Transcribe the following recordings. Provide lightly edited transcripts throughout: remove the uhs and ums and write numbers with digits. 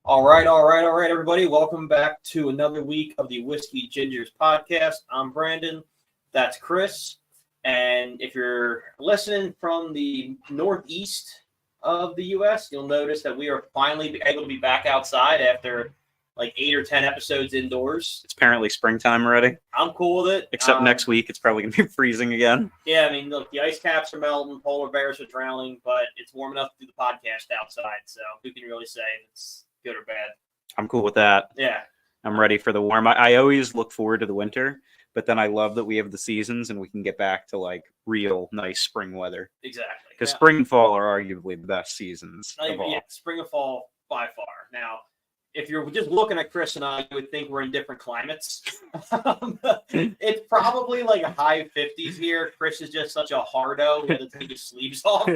All right, everybody. Welcome back to another week of the Whiskey Gingers podcast. I'm Brandon. That's Chris. And if you're listening from the northeast of the U.S., you'll notice that we are finally able to be back outside after like 8 or 10 episodes indoors. It's apparently springtime already. I'm cool with it. Except next week, it's probably going to be freezing again. Yeah, I mean, look, the ice caps are melting, polar bears are drowning, but it's warm enough to do the podcast outside. So who can really say it's good or bad? I'm cool with that. Yeah. I'm ready for the warm. I always look forward to the winter, but then I love that we have the seasons and we can get back to like real nice spring weather. Exactly. Because spring and fall are arguably the best seasons of all. Yeah, spring and fall by far. Now, if you're just looking at Chris and I, you would think we're in different climates. It's probably like high 50s here. Chris is just such a hardo. He had to take his sleeves off.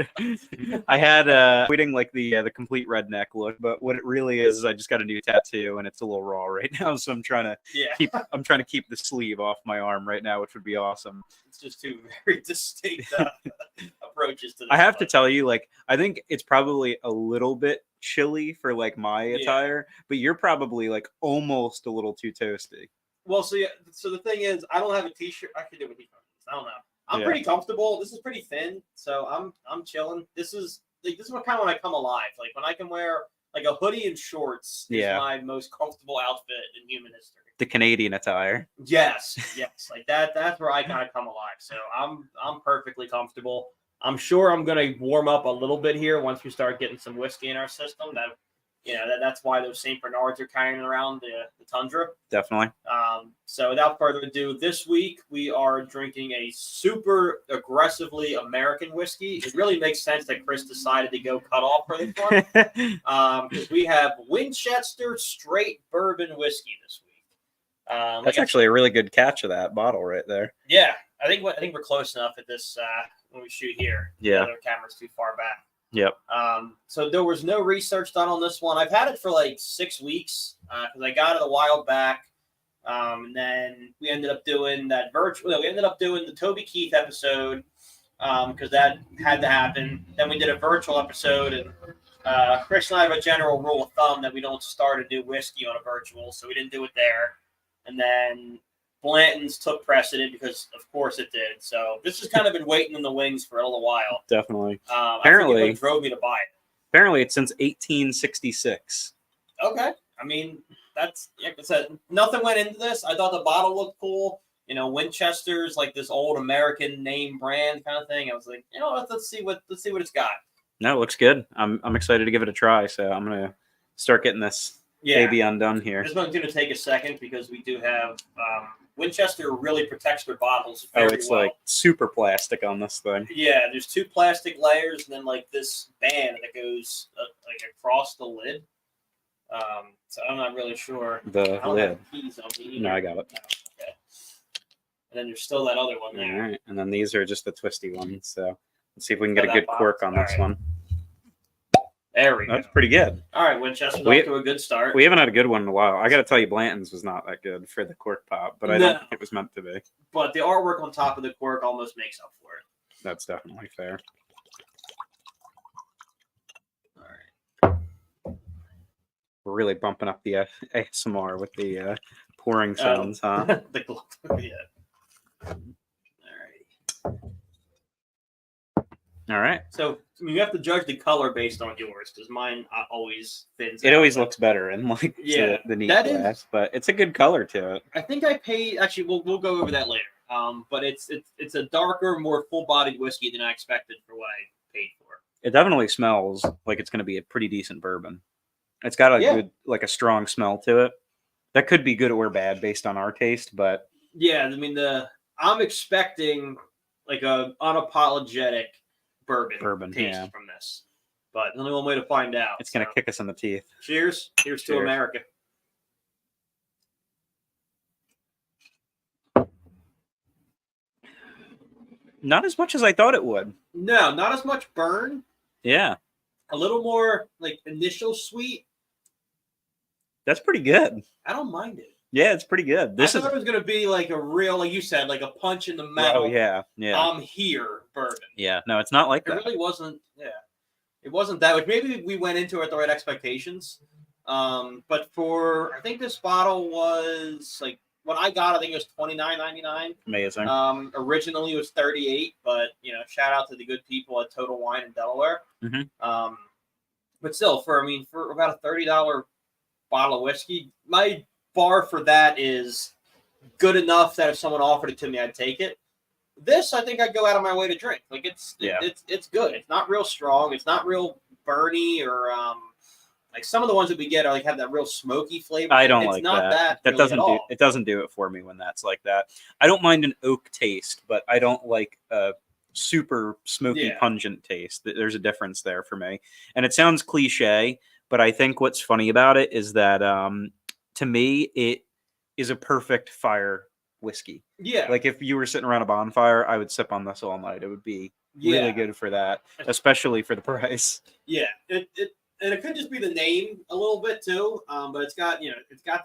I had tweeting like the complete redneck look, but what it really is I just got a new tattoo and it's a little raw right now, so I'm trying to keep the sleeve off my arm right now, which would be awesome. It's just two very distinct approaches to this. I have to tell you, like, I think it's probably a little bit chilly for like my attire, but you're probably like almost a little too toasty. Well, so the thing is, I don't have a t-shirt. I can do a t-shirt. I don't know. I'm pretty comfortable. This is pretty thin, so I'm chilling. This is what kind of when I come alive. Like when I can wear like a hoodie and shorts is my most comfortable outfit in human history. The Canadian attire. Yes, like that's where I kind of come alive. So I'm perfectly comfortable. I'm sure I'm going to warm up a little bit here once we start getting some whiskey in our system. That's why those St. Bernards are carrying around the Tundra. Definitely. So without further ado, this week we are drinking a super aggressively American whiskey. It really makes sense that Chris decided to go cut off for this one. Because we have Winchester straight bourbon whiskey this week. That's actually a really good catch of that bottle right there. Yeah, I think we're close enough at this when we shoot here. Yeah, the other camera's too far back. Yep. So there was no research done on this one. I've had it for like 6 weeks because I got it a while back, and then we ended up doing that virtual. We ended up doing the Toby Keith episode because that had to happen. Then we did a virtual episode, and Chris and I have a general rule of thumb that we don't start a new whiskey on a virtual, so we didn't do it there. And then Blanton's took precedent because, of course, it did. So this has kind of been waiting in the wings for a little while. Definitely. Apparently, I think it drove me to buy it. Apparently, it's since 1866. Okay. I mean, that's nothing went into this. I thought the bottle looked cool. Winchester's like this old American name brand kind of thing. I was like, let's see what it's got. No, it looks good. I'm excited to give it a try. So I'm gonna start getting this baby undone here. This one's gonna take a second because we do have. Winchester really protects their bottles very well. It's like super plastic on this thing. Yeah, there's 2 plastic layers and then like this band that goes like across the lid. So I'm not really sure. The lid. No, I got it. No, okay. And then there's still that other one there. All right, and then these are just the twisty ones. So let's see if we can get a good cork on this one. There we go. That's pretty good. All right, Winchester's off to a good start. We haven't had a good one in a while. I got to tell you, Blanton's was not that good for the cork pop, but I don't think it was meant to be. But the artwork on top of the cork almost makes up for it. That's definitely fair. All right. We're really bumping up the ASMR with the pouring sounds, huh? Yeah. All right. So you have to judge the color based on yours because mine always thins. It always looks better in like the neat glass, but it's a good color to it. I think I paid. Actually, we'll go over that later. But it's a darker, more full-bodied whiskey than I expected for what I paid for. It definitely smells like it's going to be a pretty decent bourbon. It's got a good, like a strong smell to it. That could be good or bad based on our taste, but yeah, I mean I'm expecting like a unapologetic bourbon taste from this, but only one way to find out. It's going to kick us in the teeth. Cheers to America. Not as much as I thought it would. No, not as much burn. Yeah, a little more like initial sweet. That's pretty good. I don't mind it. Yeah, it's pretty good. I thought it was going to be like a real, like you said, like a punch in the metal. Oh, yeah. I'm here, bourbon. Yeah, no, it's not like that. It really wasn't, it wasn't that much. Maybe we went into it with the right expectations, But I think this bottle was like when I got, I think it was $29.99. Amazing. Originally it was $38, but shout out to the good people at Total Wine in Delaware. Mm-hmm. But still, for about a $30 bottle of whiskey, my bar for that is good enough that if someone offered it to me, I'd take it. This, I think I'd go out of my way to drink. Like it's good. It's not real strong. It's not real burny or like some of the ones that we get are like have that real smoky flavor. I don't it's like not that. That really doesn't do it for me when that's like that. I don't mind an oak taste, but I don't like a super smoky, pungent taste. There's a difference there for me. And it sounds cliche, but I think what's funny about it is that to me it is a perfect fire whiskey. Yeah. Like if you were sitting around a bonfire, I would sip on this all night. It would be really good for that, especially for the price. Yeah. And it could just be the name a little bit too, but it's got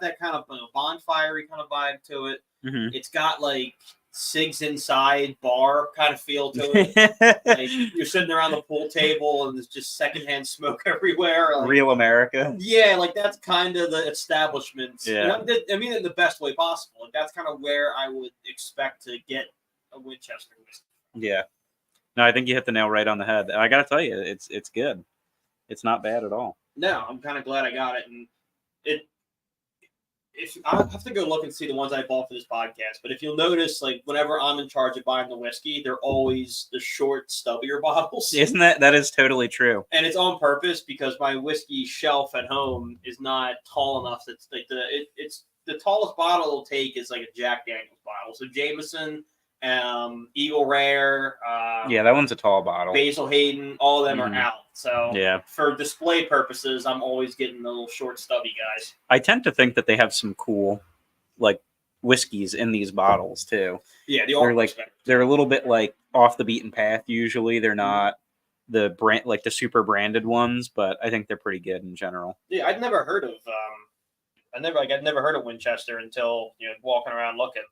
that kind of bonfire-y kind of vibe to it. Mm-hmm. It's got like Cigs Inside bar kind of feel to it. Like you're sitting around the pool table and there's just secondhand smoke everywhere. Like, real America. Yeah, like that's kind of the establishment. Yeah. I mean, in the best way possible. Like that's kind of where I would expect to get a Winchester whiskey. Yeah. No, I think you hit the nail right on the head. I got to tell you, it's good. It's not bad at all. No, I'm kind of glad I got it, and I'll have to go look and see the ones I bought for this podcast. But if you'll notice, like whenever I'm in charge of buying the whiskey, they're always the short, stubbier bottles. Isn't that is totally true? And it's on purpose because my whiskey shelf at home is not tall enough. That's like it's the tallest bottle it'll take is like a Jack Daniel's bottle. So Jameson, Eagle Rare, that one's a tall bottle. Basil Hayden, all of them are out. So for display purposes, I'm always getting the little short, stubby guys. I tend to think that they have some cool, like whiskeys in these bottles too. Yeah, they're a little bit like off the beaten path. Usually, they're not the brand like the super branded ones, but I think they're pretty good in general. Yeah, I'd never heard of I'd never heard of Winchester until walking around looking.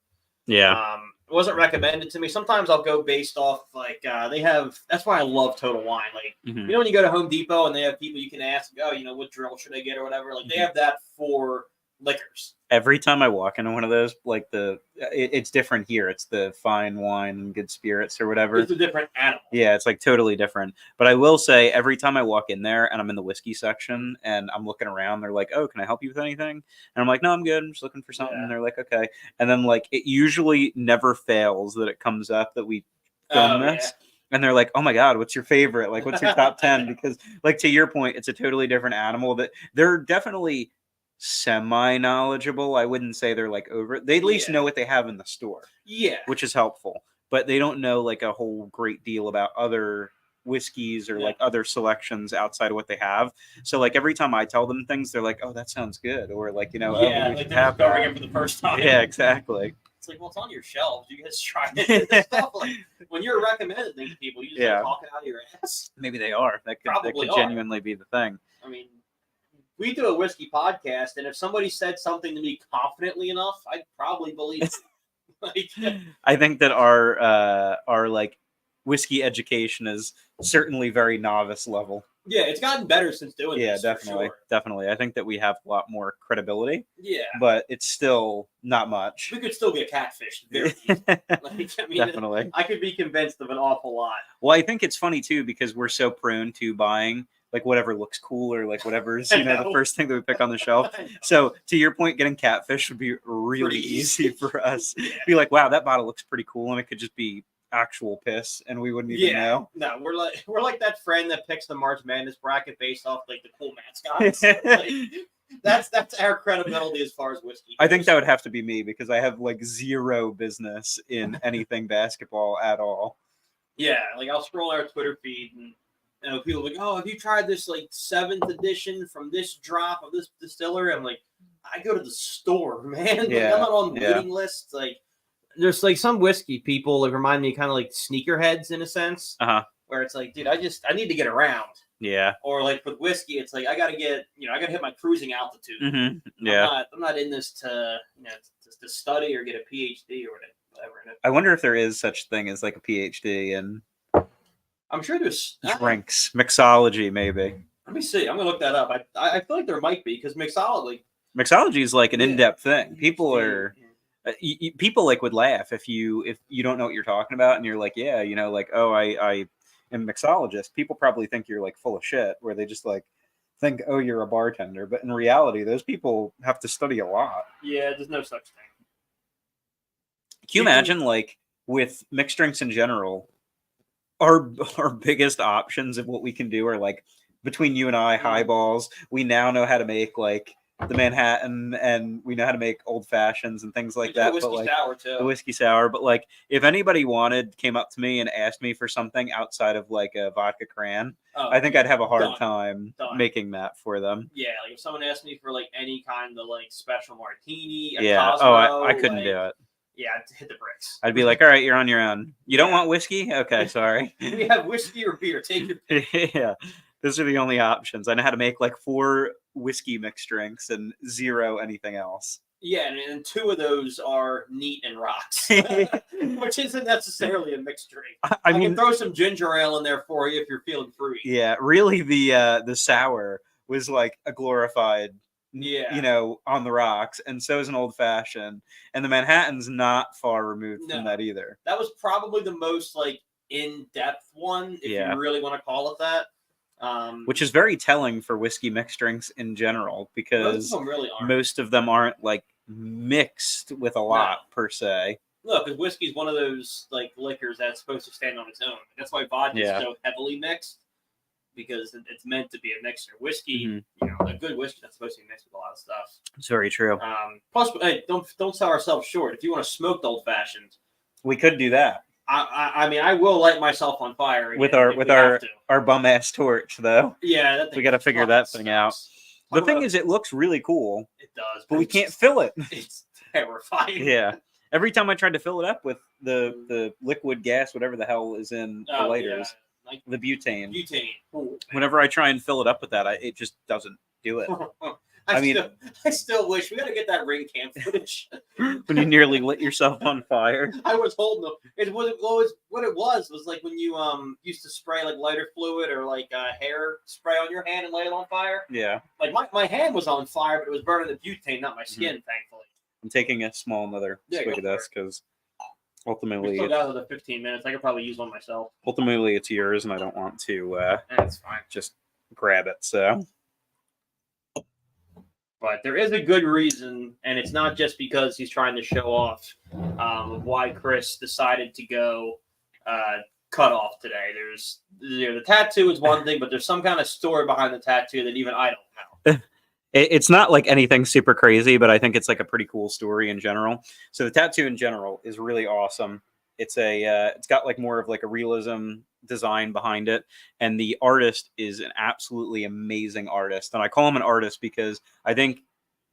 Yeah. It wasn't recommended to me. Sometimes I'll go based off like they have. That's why I love Total Wine. Like when you go to Home Depot and they have people you can ask, what drill should I get or whatever. Like they have that for liquors. Every time I walk into one of those, like it's different here. It's the fine wine and good spirits or whatever. It's a different animal. Yeah, it's like totally different. But I will say every time I walk in there and I'm in the whiskey section and I'm looking around, they're like, "Oh, can I help you with anything?" And I'm like, "No, I'm good. I'm just looking for something." And they're like, "Okay." And then like it usually never fails that it comes up that we film this. Yeah. And they're like, "Oh my God, what's your favorite? Like, what's your top 10?" Because like to your point, it's a totally different animal that they're definitely semi-knowledgeable. I wouldn't say they're like over. They at least know what they have in the store. Yeah. Which is helpful. But they don't know like a whole great deal about other whiskeys or like other selections outside of what they have. So like every time I tell them things, they're like, "Oh, that sounds good," or like we like should they're have discovering it for the first time. Yeah, exactly. It's like, well, it's on your shelves. You guys try it. Stuff. Like, when you're recommending things to people, you just like talking out of your ass. Maybe they are. That could genuinely be the thing. I mean, we do a whiskey podcast, and if somebody said something to me confidently enough, I'd probably believe it. I think that our like whiskey education is certainly very novice level. Yeah, it's gotten better since doing this. Yeah, definitely. I think that we have a lot more credibility. Yeah, but it's still not much. We could still get catfished. Very definitely. I could be convinced of an awful lot. Well, I think it's funny too because we're so prone to buying like whatever looks cool or like whatever's the first thing that we pick on the shelf. So to your point, getting catfish would be really easy for us. Be like, wow, that bottle looks pretty cool, and it could just be actual piss, and we wouldn't even know. No, we're like that friend that picks the March Madness bracket based off like the cool mascots. That's our credibility as far as whiskey goes. I think that would have to be me because I have like zero business in anything basketball at all. Yeah, like I'll scroll our Twitter feed and people are like, "Oh, have you tried this like 7th edition from this drop of this distillery?" I'm like, I go to the store, man. Like, I'm not on waiting lists. Like, there's like some whiskey people that remind me kind of like sneakerheads in a sense, where it's like, dude, I need to get around. Yeah. Or like with whiskey, it's like I gotta hit my cruising altitude. Mm-hmm. Yeah. I'm not in this to to study or get a PhD or whatever. I wonder if there is such thing as like a PhD in. I'm sure there's drinks, mixology, maybe. Let me see. I'm gonna look that up. I feel like there might be because mixology is like an in-depth thing. People are people like would laugh if you don't know what you're talking about and you're like, yeah, like, oh, I am a mixologist. People probably think you're like full of shit, where they just like think, oh, you're a bartender, but in reality, those people have to study a lot. Yeah, there's no such thing. Can you imagine, like, with mixed drinks in general, our biggest options of what we can do are like between you and I, highballs. We now know how to make like the Manhattan, and we know how to make old fashions and things like that. But like sour too. The whiskey sour. But like, if anybody came up to me and asked me for something outside of like a vodka cran, I think I'd have a hard time making that for them. Yeah, like if someone asked me for like any kind of like special martini, Cosmo, I couldn't do it. Yeah, I'd hit the bricks. I'd be like, all right, you're on your own. You don't want whiskey? Okay, sorry. We have whiskey or beer. Take your pick. Yeah, those are the only options. I know how to make like 4 whiskey mixed drinks and 0 anything else. Yeah, and 2 of those are neat and rocks, which isn't necessarily a mixed drink. I mean, can throw some ginger ale in there for you if you're feeling fruity. Yeah, really, the sour was like a glorified, on the rocks, and so is an old fashioned, and the Manhattan's not far removed from that either. That was probably the most like in-depth one, if you really want to call it that. Which is very telling for whiskey mixed drinks in general, because most of them aren't like mixed with a lot per se. Look, because whiskey is one of those like liquors that's supposed to stand on its own. That's why vodka is so heavily mixed, because it's meant to be a mixer. Whiskey, a good whiskey that's supposed to be mixed with a lot of stuff. It's very true. Plus, hey, don't sell ourselves short. If you want to smoke the old fashioned, we could do that. I mean, I will light myself on fire again with our bum ass torch, though. Yeah, we got to figure that thing out. The thing is, it looks really cool. It does, but we can't fill it. It's terrifying. Yeah. Every time I tried to fill it up with the liquid gas, whatever the hell is in the lighters, like the butane. Ooh, whenever I try and fill it up with that, it just doesn't do it. I still wish we got to get that ring cam footage. When you nearly lit yourself on fire. I was holding them. What it was like when you used to spray like lighter fluid or like hair spray on your hand and light it on fire. Yeah. Like my hand was on fire, but it was burning the butane, not my skin, thankfully. I'm taking a small another swig of this because ultimately, we still got another 15 minutes. I could probably use one myself. Ultimately, it's yours, and I don't want to. That's fine. Just grab it. So. But there is a good reason, and it's not just because he's trying to show off why Chris decided to go cut off today. There's the tattoo is one thing, but there's some kind of story behind the tattoo that even I don't know. It's not like anything super crazy, but I think it's like a pretty cool story in general. So the tattoo in general is really awesome. It's it's got like more of like a realism design behind it, and the artist is an absolutely amazing artist. And I call him an artist because I think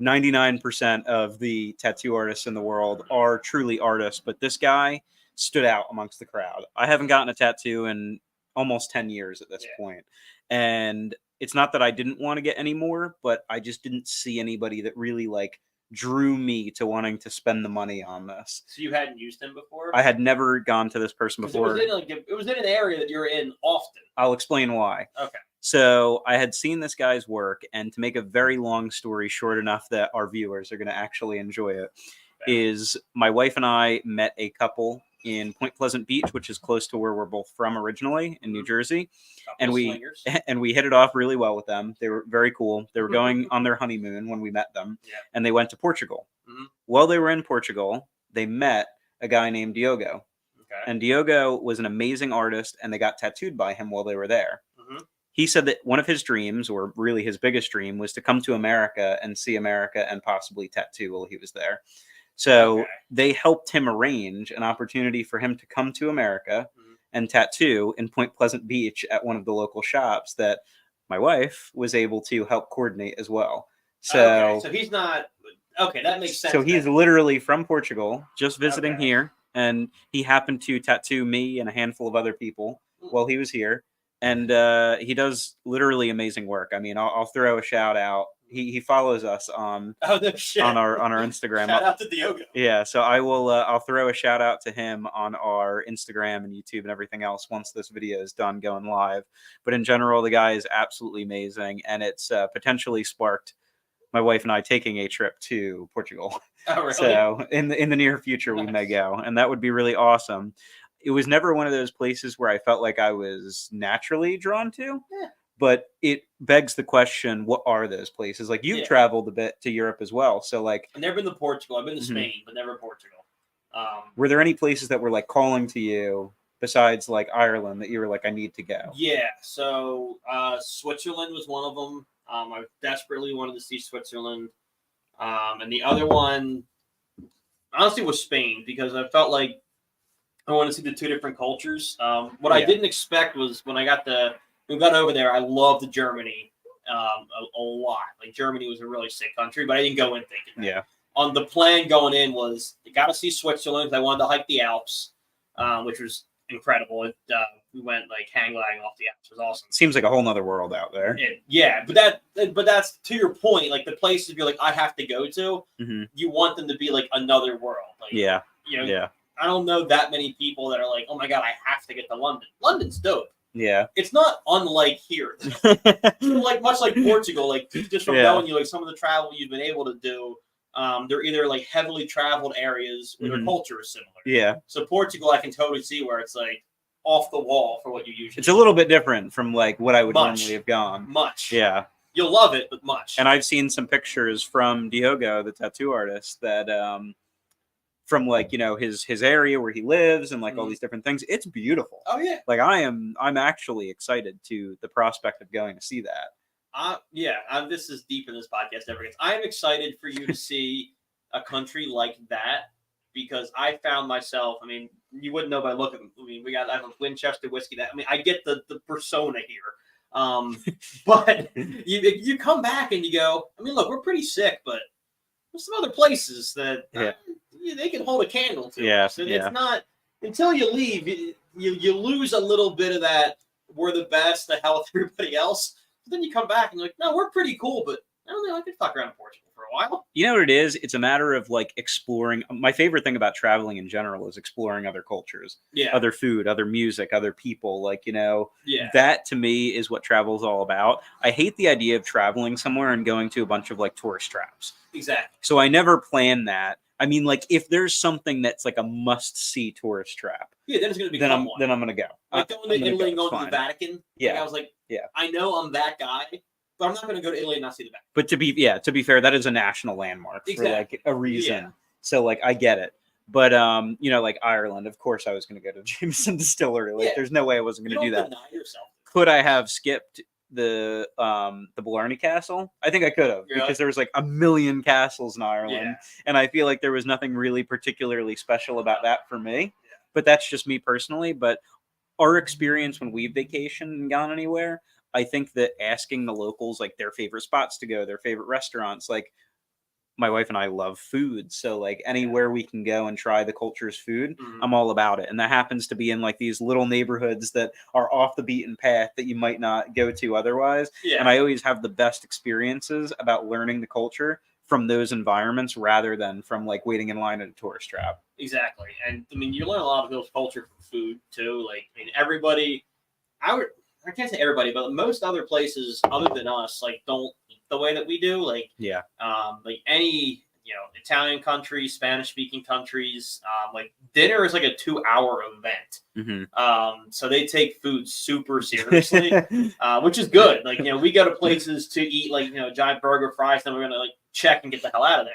99% of the tattoo artists in the world are truly artists, but this guy stood out amongst the crowd. I haven't gotten a tattoo in almost 10 years at this point. And it's not that I didn't want to get any more, but I just didn't see anybody that really like drew me to wanting to spend the money on this. So you hadn't used him before? I had never gone to this person before. It was in an area that you're in often. I'll explain why. Okay. So I had seen this guy's work, and to make a very long story short enough that our viewers are going to actually enjoy it, is my wife and I met a couple in Point Pleasant Beach, which is close to where we're both from originally in New Jersey. And we hit it off really well with them. They were very cool. They were going on their honeymoon when we met them, and they went to Portugal. While they were in Portugal, they met a guy named Diogo. And Diogo was an amazing artist, and they got tattooed by him while they were there. He said that one of his dreams, or really his biggest dream, was to come to America and see America and possibly tattoo while he was there. So they helped him arrange an opportunity for him to come to America and tattoo in Point Pleasant Beach at one of the local shops that my wife was able to help coordinate as well. So he's not... Okay, that makes sense. So he's literally from Portugal, just visiting here, and he happened to tattoo me and a handful of other people while he was here. And he does literally amazing work. I mean, I'll throw a shout out. He follows us on Oh, no shit. on our Instagram. Shout out to Diogo. Yeah, so I will I'll throw a shout out to him on our Instagram and YouTube and everything else once this video is done going live. But in general, the guy is absolutely amazing, and it's potentially sparked my wife and I taking a trip to Portugal. Oh, really? So in the near future, we may go, and that would be really awesome. It was never one of those places where I felt like I was naturally drawn to. Yeah. But it begs the question, what are those places? Like, you've traveled a bit to Europe as well. So, like... I've never been to Portugal. I've been to Spain, but never Portugal. Were there any places that were, like, calling to you besides, like, Ireland that you were like, I need to go? Yeah. So, Switzerland was one of them. I desperately wanted to see Switzerland. And the other one, honestly, was Spain, because I felt like I wanted to see the two different cultures. What I didn't expect was when we got over there, I loved Germany a lot. Like, Germany was a really sick country, but I didn't go in thinking that. Yeah. On the plan going in was, you got to see Switzerland, because I wanted to hike the Alps, which was incredible. We went like hang gliding off the Alps. It was awesome. Seems like a whole nother world out there. But that's to your point. Like, the places you're like, I have to go to, you want them to be like another world. Like, I don't know that many people that are like, oh my God, I have to get to London. London's dope. Yeah. It's not unlike here. Like, much like Portugal, like, just from knowing you, like, some of the travel you've been able to do, they're either like heavily traveled areas where their culture is similar. Yeah. So Portugal, I can totally see where it's like off the wall for what you usually. It's a little bit different from like what I would normally have gone. Yeah. You'll love it, but much. And I've seen some pictures from Diogo, the tattoo artist, that from like, you know, his area where he lives and like all these different things. It's beautiful. Oh yeah. Like, I'm actually excited to the prospect of going to see that. This is deep in this podcast ever gets. I'm excited for you to see a country like that, because I found myself, I mean, you wouldn't know by looking. I mean, I have a Winchester whiskey. That, I mean, I get the persona here. But you come back and you go, I mean, look, we're pretty sick, but there's some other places that they can hold a candle to. Yeah. So it's not, until you leave, you lose a little bit of that, we're the best to hell with everybody else. But then you come back and you're like, no, we're pretty cool, but I don't know, I could fuck around in Portugal for a while. You know what it is? It's a matter of like exploring. My favorite thing about traveling in general is exploring other cultures, other food, other music, other people. Like, you know, that to me is what travel is all about. I hate the idea of traveling somewhere and going to a bunch of like tourist traps. Exactly. So I never plan that. I mean, like, if there's something that's like a must-see tourist trap, then it's going to be then I'm going to go. Like going to Italy and going to the Vatican. Yeah, like, I was like, I know I'm that guy, but I'm not going to go to Italy and not see the Vatican. But to be fair, that is a national landmark for like a reason. Yeah. So like, I get it. But you know, like Ireland, of course, I was going to go to Jameson Distillery. Like, there's no way I wasn't going to do that. Deny yourself. Could I have skipped the Blarney Castle? I think I could have, because there was like a million castles in Ireland, and I feel like there was nothing really particularly special about that for me. But that's just me personally. But our experience when we've vacationed and gone anywhere, I think that asking the locals like their favorite spots to go, their favorite restaurants, like, my wife and I love food. So like anywhere we can go and try the culture's food, I'm all about it. And that happens to be in like these little neighborhoods that are off the beaten path that you might not go to otherwise. And I always have the best experiences about learning the culture from those environments rather than from like waiting in line at a tourist trap. Exactly. And I mean, you learn a lot of those culture from food too. Like, I mean, everybody, I can't say everybody, but most other places other than us, like, don't eat the way that we do. Like, like any, you know, Italian countries, Spanish speaking countries, like dinner is like a 2-hour event. So they take food super seriously, which is good. Like, you know, we go to places to eat like, you know, giant burger, fries, then we're going to like check and get the hell out of there.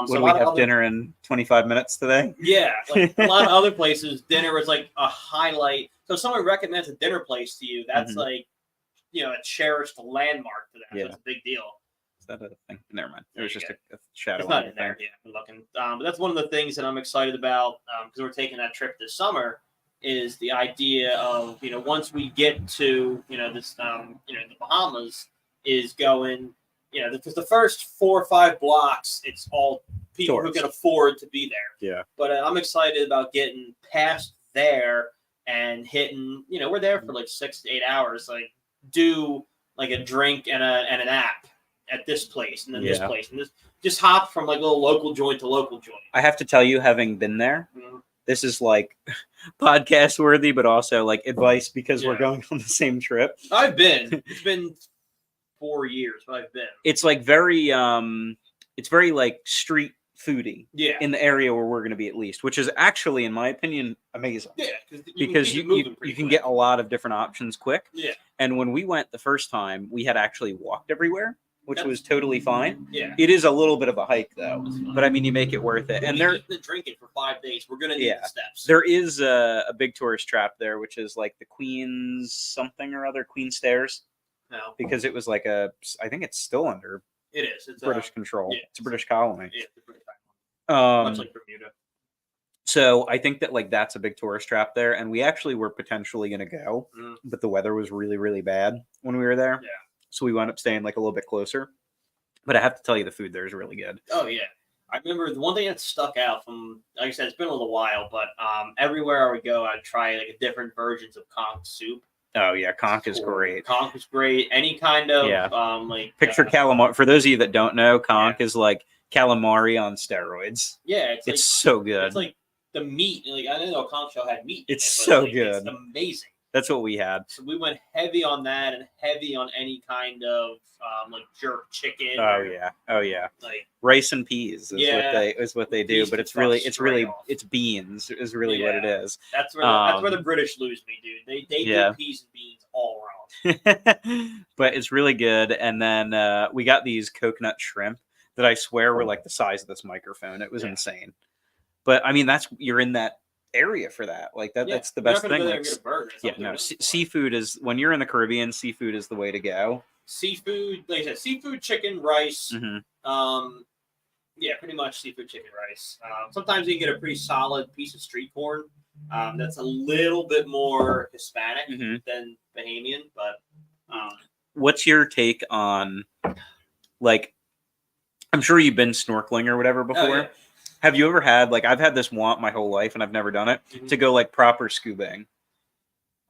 So we have dinner in 25 minutes today? Yeah. Like a lot of other places, dinner is like a highlight. So if someone recommends a dinner place to you, that's like, you know, a cherished landmark to them. So it's a big deal. Is that a thing? Never mind. It was just a shadow. It's not in there. Yeah, I'm looking. But that's one of the things that I'm excited about, because we're taking that trip this summer, is the idea of, you know, once we get to, you know, this, you know, the Bahamas, is going, you know, because the first 4 or 5 blocks, it's all people who can afford to be there. Yeah. But I'm excited about getting past there and hitting, you know, we're there for like 6 to 8 hours. Like, do like a drink and an app at this place and then this place and this. Just hop from like little local joint to local joint. I have to tell you, having been there, this is like podcast worthy, but also like advice because we're going on the same trip. I've been. It's been 4 years, but I've been. It's like very like street foodie in the area where we're going to be, at least, which is actually, in my opinion, amazing. Yeah, because you can get a lot of different options quick. Yeah. And when we went the first time, we had actually walked everywhere, which was totally fine. Yeah. It is a little bit of a hike though, but I mean, you make it worth it. And they're drinking for 5 days. We're going to need the steps. There is a big tourist trap there, which is like the Queen's something or other, Queen Stairs. No. Because it was like I think it's still under it's British control. Yeah, it's a British colony. Yeah, it's a British colony. Much like Bermuda. So I think that like that's a big tourist trap there, and we actually were potentially going to go, but the weather was really, really bad when we were there. Yeah. So we wound up staying like a little bit closer. But I have to tell you, the food there is really good. Oh yeah, I remember the one thing that stuck out from, like I said, it's been a little while, but everywhere I would go, I'd try like different versions of conch soup. Oh yeah, conch is great. Conch is great. Any kind of like picture calamari. For those of you that don't know, conch is like calamari on steroids. Yeah, it's like, so good. It's like the meat. Like I didn't know conch shell had meat. It's so good. It's amazing. That's what we had. So we went heavy on that and heavy on any kind of like jerk chicken. Oh yeah. Like rice and peas is what they do, but it's beans is really what it is. That's where the British lose me, dude. They do peas and beans all wrong. But it's really good. And then we got these coconut shrimp that I swear were like the size of this microphone. It was insane. But I mean, you're in that area for that. Like that's the best thing. Like, seafood is, when you're in the Caribbean, seafood is the way to go. Seafood, like I said, seafood, chicken, rice. Pretty much seafood, chicken, rice. Sometimes you can get a pretty solid piece of street corn. That's a little bit more Hispanic than Bahamian, but what's your take on, like, I'm sure you've been snorkeling or whatever before. Oh, yeah. Have you ever had, like, I've had this want my whole life and I've never done it, to go like proper scubaing?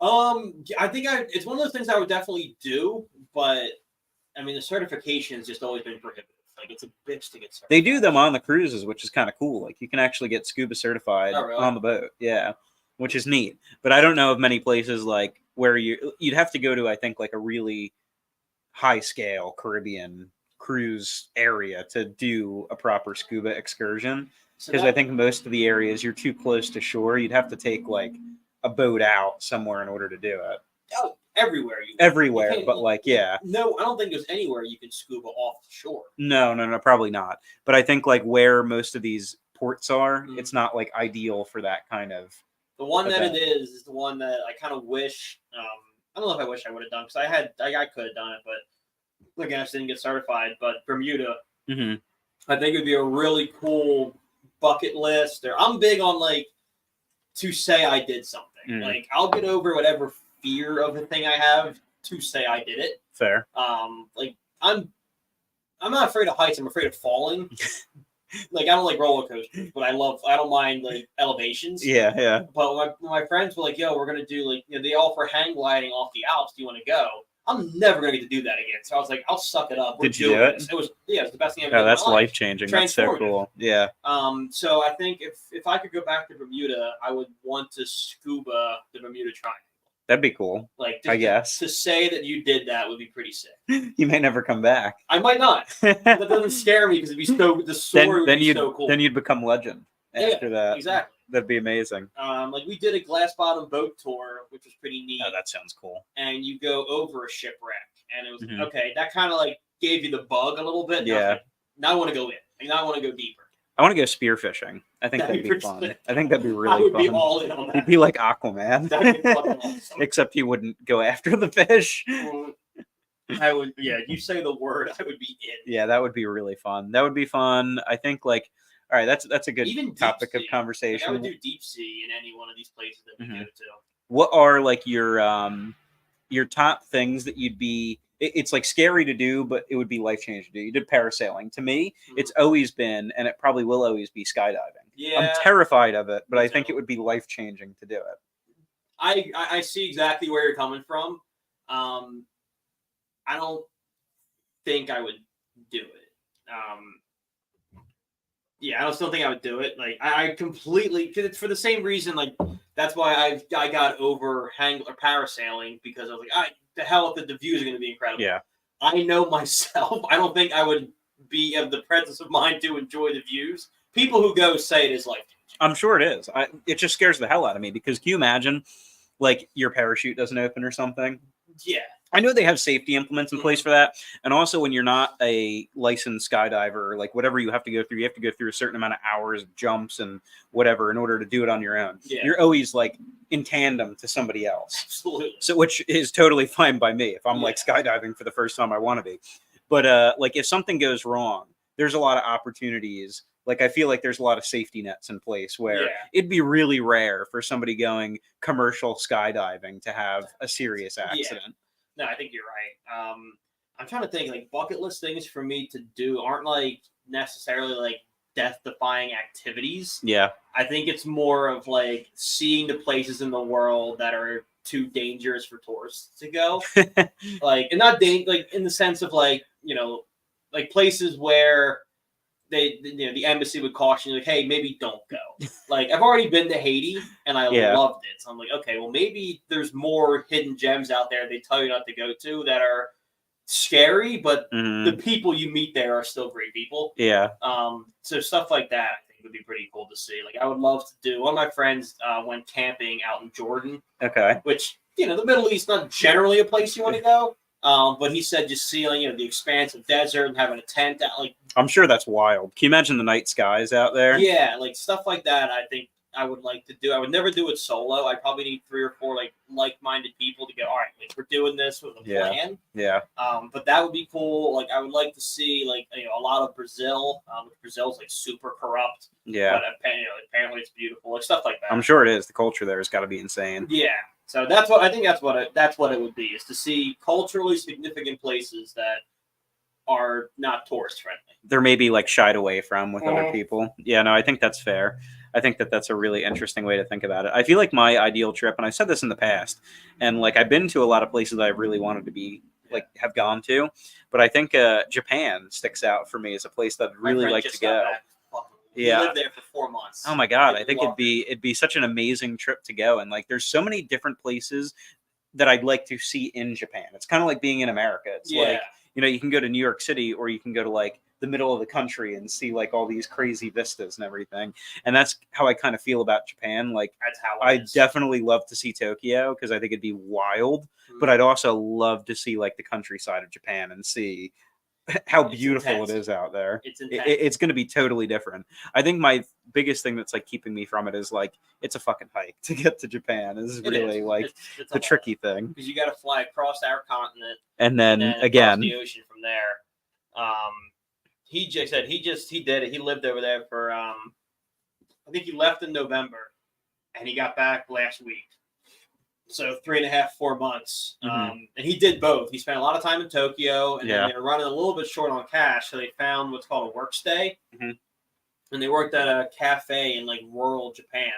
I think it's one of those things I would definitely do, but I mean, the certification has just always been prohibitive. Like, it's a bitch to get certified. They do them on the cruises, which is kind of cool. Like, you can actually get scuba certified on the boat. Yeah, which is neat. But I don't know of many places like where you'd have to go to, I think, like a really high scale Caribbean cruise area to do a proper scuba excursion, because I think most of the areas you're too close to shore. You'd have to take like a boat out somewhere in order to do it. Oh, everywhere but like no, I don't think there's anywhere you can scuba off the shore. No, probably not. But I think like where most of these ports are, it's not like ideal for that kind of the one event. That it is the one that I kind of wish I don't know if I wish I would have done, because I could have done it, but again, I just didn't get certified. But Bermuda, I think it would be a really cool bucket list. I'm big on like to say I did something. Like, I'll get over whatever fear of the thing I have to say I did it. Fair. Like I'm not afraid of heights. I'm afraid of falling. Like, I don't like roller coasters, but I don't mind like elevations. Yeah. But my friends were like, "Yo, we're gonna do like, they offer hang gliding off the Alps. Do you want to go?" I'm never going to get to do that again. So I was like, I'll suck it up. Did you do it? It was the best thing I've ever done. Oh, that's life changing. That's so cool. Yeah. So I think if I could go back to Bermuda, I would want to scuba the Bermuda Triangle. That'd be cool. Like, I guess to say that you did that would be pretty sick. You may never come back. I might not. That doesn't scare me, because it'd be the story would be so cool. Then you'd become legend after that. Exactly. That'd be amazing. Like, we did a glass bottom boat tour, which was pretty neat. Oh, that sounds cool. And you go over a shipwreck, and it was okay. That kind of like gave you the bug a little bit. Yeah. Now I want to go in. Like, now I want to go deeper. I want to go spearfishing. I think that'd be fun. I think that'd be really fun. I would be all in on that. You'd be like Aquaman. That'd be fucking awesome. Except you wouldn't go after the fish. I would. Yeah, you say the word, I would be in. Yeah, that would be really fun. That would be fun. I think like. All right, that's a good topic of conversation. Like, I would do deep sea in any one of these places that we go to. What are like your top things that you'd be? It's like scary to do, but it would be life changing to do. You did parasailing. To me, it's always been, and it probably will always be, skydiving. Yeah, I'm terrified of it, but I think it would be life changing to do it. I see exactly where you're coming from. I don't think I would do it. Yeah, I still think I would do it. Like I completely, cause it's for the same reason. Like that's why I got over parasailing, because I was like, the hell if the views are going to be incredible. Yeah. I know myself. I don't think I would be of the presence of mind to enjoy the views. People who go say it is life changing. I'm sure it is. It just scares the hell out of me, because can you imagine, like, your parachute doesn't open or something? Yeah. I know they have safety implements in place for that. And also, when you're not a licensed skydiver, like whatever you have to go through a certain amount of hours of jumps and whatever in order to do it on your own. Yeah. You're always like in tandem to somebody else. Absolutely. So, which is totally fine by me if I'm like skydiving for the first time I want to be. But like if something goes wrong, there's a lot of opportunities. Like I feel like there's a lot of safety nets in place where it'd be really rare for somebody going commercial skydiving to have a serious accident. Yeah. No, I think you're right. I'm trying to think, like, bucket list things for me to do aren't like necessarily like death-defying activities. Yeah. I think it's more of like seeing the places in the world that are too dangerous for tourists to go. Like, and not like in the sense of like, like places where the embassy would caution you, like, hey, maybe don't go. Like, I've already been to Haiti and I loved it. So I'm like, okay, well, maybe there's more hidden gems out there they tell you not to go to that are scary, but the people you meet there are still great people. Yeah. So stuff like that, I think would be pretty cool to see. Like, I would love to do. One of my friends went camping out in Jordan. Okay. Which, the Middle East, not generally a place you want to go. But he said just seeing, the expanse of desert and having a tent out, like, I'm sure that's wild. Can you imagine the night skies out there? Yeah, like stuff like that. I think I would like to do. I would never do it solo. I probably need 3 or 4 like-minded people to go. All right, like, we're doing this with a plan. Yeah. But that would be cool. Like, I would like to see a lot of Brazil. Brazil's like super corrupt. Yeah. But apparently it's beautiful. Like stuff like that. I'm sure it is. The culture there has got to be insane. Yeah. So that's what it would be, is to see culturally significant places that are not tourist friendly. They're maybe like shied away from with other people. Yeah, no, I think that's fair. I think that's a really interesting way to think about it. I feel like my ideal trip, and I said this in the past, and like I've been to a lot of places that I really wanted to be have gone to, but I think Japan sticks out for me as a place that I'd really like to go. He lived there for 4 months. Oh my God. I think it'd be such an amazing trip to go. And like, there's so many different places that I'd like to see in Japan. It's kind of like being in America. It's like, you can go to New York City, or you can go to like the middle of the country and see like all these crazy vistas and everything. And that's how I kind of feel about Japan. Like, that's how I'd definitely love to see Tokyo, because I think it'd be wild, but I'd also love to see like the countryside of Japan and see how beautiful it is out there. It's going to be totally different. I think my biggest thing that's like keeping me from it is like, it's a fucking hike to get to Japan. Is really like it's the tricky thing, because you got to fly across our continent and then again across the ocean from there. He just said he did it. He lived over there for I think he left in November and he got back last week. So 3.5, 4 months. And he did both. He spent a lot of time in Tokyo, and then they were running a little bit short on cash, so they found what's called a work stay. And they worked at a cafe in like rural Japan.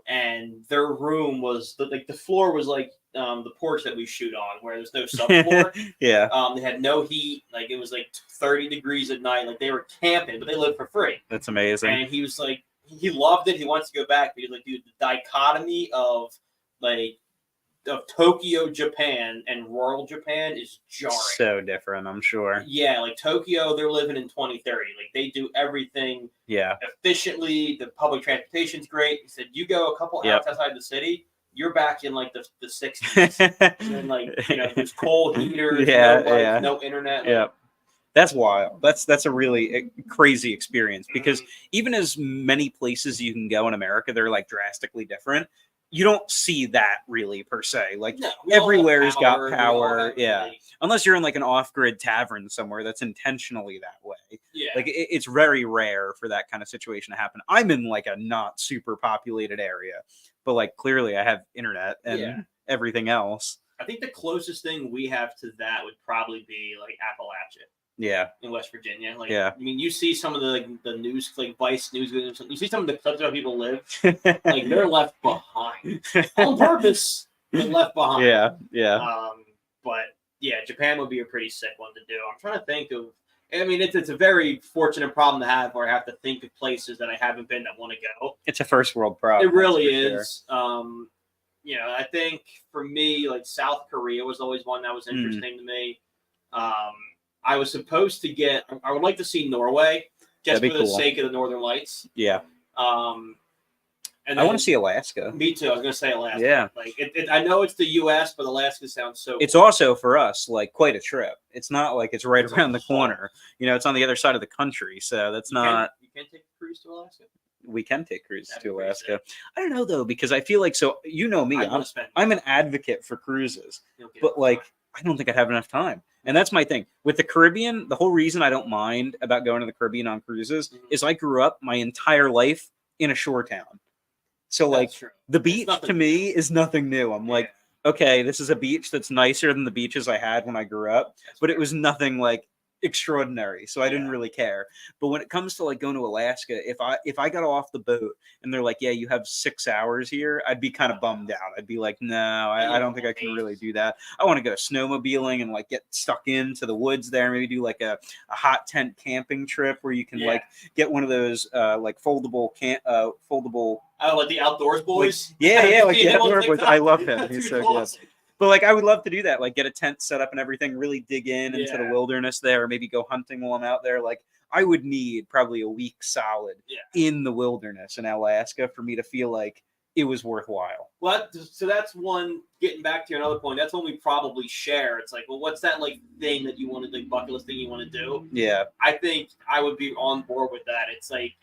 And their room was the floor was like the porch that we shoot on, where there's no subfloor. They had no heat. Like, it was like 30 degrees at night. Like, they were camping, but they lived for free. That's amazing. And he was like, he loved it. He wants to go back. But he was like, dude, the dichotomy of Tokyo, Japan, and rural Japan is jarring. So different, I'm sure. Yeah, like Tokyo, they're living in 2030. Like, they do everything efficiently. The public transportation's great. He said, you go a couple hours outside the city, you're back in like the 60s. And then, like, there's coal heaters, no internet. That's wild. That's a really crazy experience, because even as many places you can go in America, they're like drastically different. You don't see that really per se. Like, everywhere's got power. Unless you're in like an off-grid tavern somewhere that's intentionally that way. Like, it's very rare for that kind of situation to happen. I'm in like a not super populated area, but like clearly I have internet and everything else. I think the closest thing we have to that would probably be like Appalachia. In West Virginia. Like, I mean, you see some of the news, like Vice News, you see some of the clips of how people live, like, they're left behind on purpose. They're left behind. But yeah, Japan would be a pretty sick one to do. I'm trying to think of I mean, it's a very fortunate problem to have, where I have to think of places that I haven't been that want to go. It's a first world problem. It really is. Sure. I think for me, like South Korea was always one that was interesting to me. I was supposed to get. I would like to see Norway just for the sake of the Northern Lights. Yeah. And I want to see Alaska. Me too. I was going to say Alaska. Yeah. Like I know it's the U.S., but Alaska sounds so. It's also for us like quite a trip. It's not like it's right around the corner. It's on the other side of the country, so that's not. You can't take a cruise to Alaska. We can take cruises to Alaska. I don't know though, because I feel like me. I'm an advocate for cruises, but like I don't think I'd have enough time. And that's my thing with the Caribbean. The whole reason I don't mind about going to the Caribbean on cruises is I grew up my entire life in a shore town. So like the beach to me is nothing new. I'm like, okay, this is a beach that's nicer than the beaches I had when I grew up, but it was nothing like extraordinary. So I didn't really care. But when it comes to like going to Alaska, if I got off the boat and they're like, yeah, you have 6 hours here, I'd be kind of bummed out. I'd be like, no, I don't think I can really do that. I want to go snowmobiling and like get stuck into the woods there. Maybe do like a hot tent camping trip where you can like get one of those like foldable. Oh, like the Outdoors Boys? Like the Outdoors Boys. I love him. He's so good. But like I would love to do that, like get a tent set up and everything, really dig into the wilderness there, or maybe go hunting while I'm out there. Like I would need probably a week solid in the wilderness in Alaska for me to feel like it was worthwhile. Well, so that's one, getting back to your another point, that's one we probably share. It's like, well, what's that like thing that you want to, like bucket list thing you want to do? Yeah. I think I would be on board with that. It's like,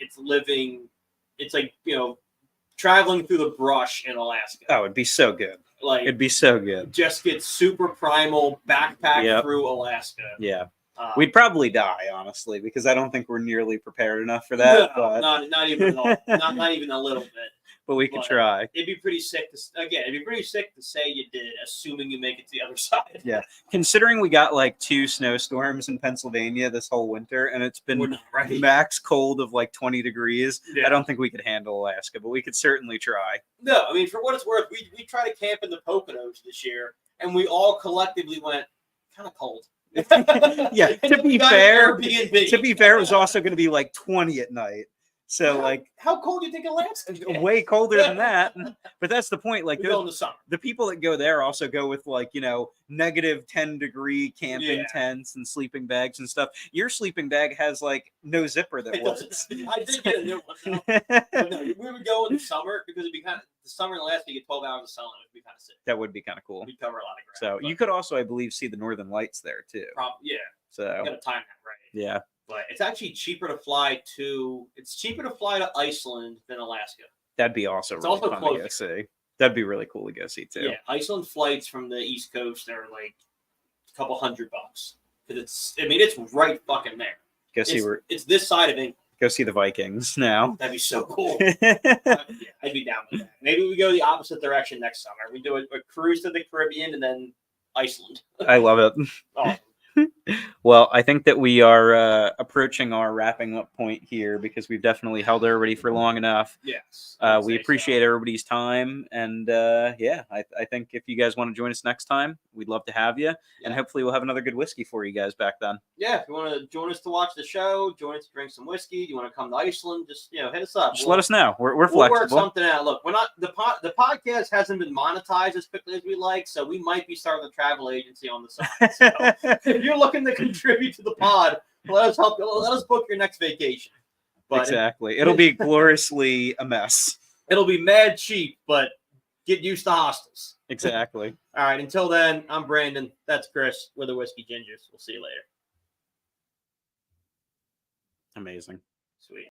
traveling through the brush in Alaska. Oh, it'd be so good. Like it'd be so good. Just get super primal, backpack through Alaska. Yeah. We'd probably die, honestly, because I don't think we're nearly prepared enough for that. No, not even at all. not even a little bit. But we could try. It'd be pretty sick to say you did, assuming you make it to the other side. Yeah. Considering we got like 2 snowstorms in Pennsylvania this whole winter, and it's been max cold of like 20 degrees, I don't think we could handle Alaska, but we could certainly try. No, I mean, for what it's worth, we tried to camp in the Poconos this year, and we all collectively went, kind of cold. Yeah, to be fair, it was also going to be like 20 at night. So how cold do you think Alaska? Way colder than that. But that's the point. Like in the summer. The people that go there also go with like, negative 10-degree camping tents and sleeping bags and stuff. Your sleeping bag has like no zipper that works. I did get a new one. But no, we would go in the summer because it'd be kind of the summer in Alaska. You get 12 hours of sun. It would be kind of sick. That would be kind of cool. We'd cover a lot of ground. So you could also, I believe, see the Northern Lights there too. Yeah. So you got to time that right. Yeah. But it's actually cheaper to fly to Iceland than Alaska. That'd be also really fun to go see. That'd be really cool to go see too. Yeah, Iceland flights from the East Coast are like a couple $100 because it's right fucking there. It's this side of England. Go see the Vikings now. That'd be so cool. I'd be down with that. Maybe we go the opposite direction next summer. We do a cruise to the Caribbean and then Iceland. I love it. Awesome. Well, I think that we are approaching our wrapping up point here because we've definitely held everybody for long enough. Yes. We appreciate everybody's time. And I think if you guys want to join us next time, we'd love to have you. Yeah. And hopefully we'll have another good whiskey for you guys back then. Yeah. If you want to join us to watch the show, join us to drink some whiskey, you want to come to Iceland, just hit us up. Just let us know. We're flexible. We'll work something out. Look, we're not the podcast hasn't been monetized as quickly as we like, so we might be starting a travel agency on the side. So if you're looking to contribute to the pod, let us help you. Let us book your next vacation. But exactly. It'll be gloriously a mess. It'll be mad cheap, but get used to hostels. Exactly. All right. Until then, I'm Brandon. That's Chris. We're the Whiskey Gingers. We'll see you later. Amazing. Sweet.